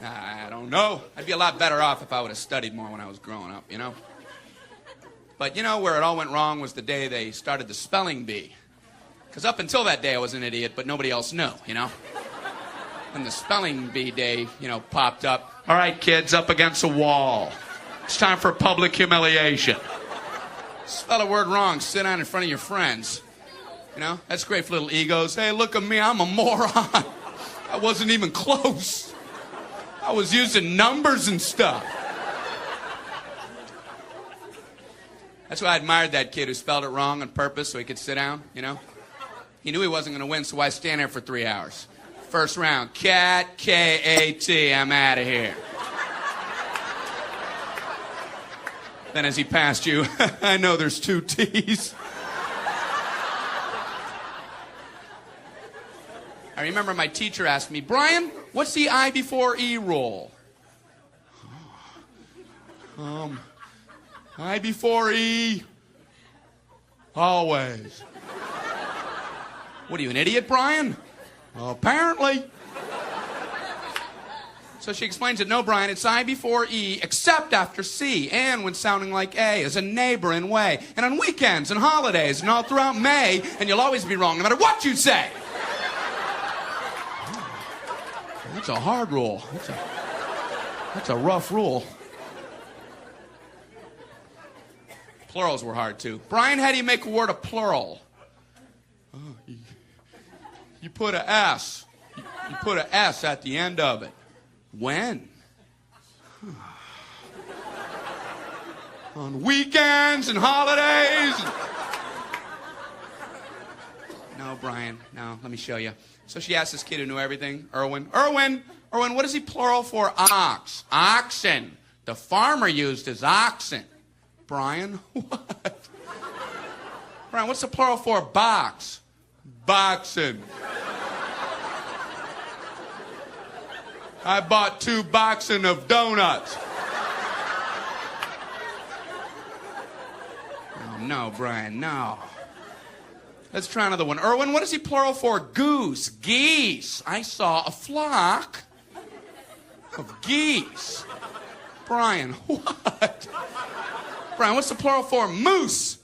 I don't know. I'd be a lot better off if I would have studied more when I was growing up, you know? But you know where it all went wrong was the day they started the spelling bee. Because up until that day I was an idiot, but nobody else knew, you know? When the spelling bee day, you know, popped up. All right, kids, up against a wall. It's time for public humiliation. Spell a word wrong, sit down in front of your friends. You know, that's great for little egos. Hey, look at me, I'm a moron. I wasn't even close. I was using numbers and stuff. That's why I admired that kid who spelled it wrong on purpose so he could sit down, you know? He knew he wasn't going to win, so why stand there for 3 hours? First round, cat, K-A-T, I'm out of here. Then as he passed you, I know there's 2 T's. I remember my teacher asked me, Brian, what's the I before E rule? I before E, always. What are you, an idiot, Brian? Well, apparently. So she explains it, no, Brian, it's I before E, except after C, and when sounding like A, as a neighboring way, and on weekends and holidays, and all throughout May, and you'll always be wrong, no matter what you say. That's a hard rule. That's a rough rule. Plurals were hard, too. Brian, how do you make a word a plural? Oh, you put a S. You put a S at the end of it. When? On weekends and holidays. No, Brian, no, let me show you. So she asked this kid who knew everything, Erwin, what is he plural for? Ox. Oxen. The farmer used his oxen. Brian, what? Brian, what's the plural for box? Boxen. I bought 2 boxen of donuts. Oh, no, Brian, no. Let's try another one. Erwin, what is he plural for? Goose. Geese. I saw a flock of geese. Brian, what? Brian, what's the plural for? Moose.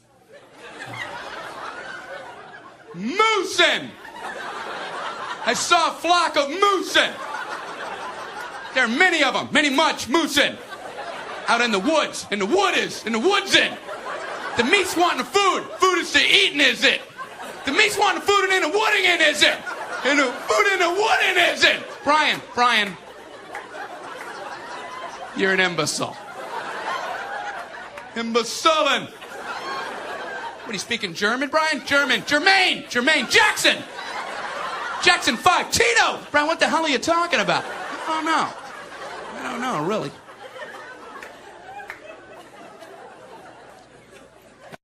Moosin. I saw a flock of moosin. There are many of them, much moosin. Out in the woods, in the woodsin. The meat's wanting the food. Food is to eating, is it? The meat's wanting the food and in the wooding in, is it? And the food in the wooding, is it? Brian. You're an imbecile. Imbecilin'. What, are you speaking German, Brian? Germaine. Jackson 5. Tito. Brian, what the hell are you talking about? I don't know, really.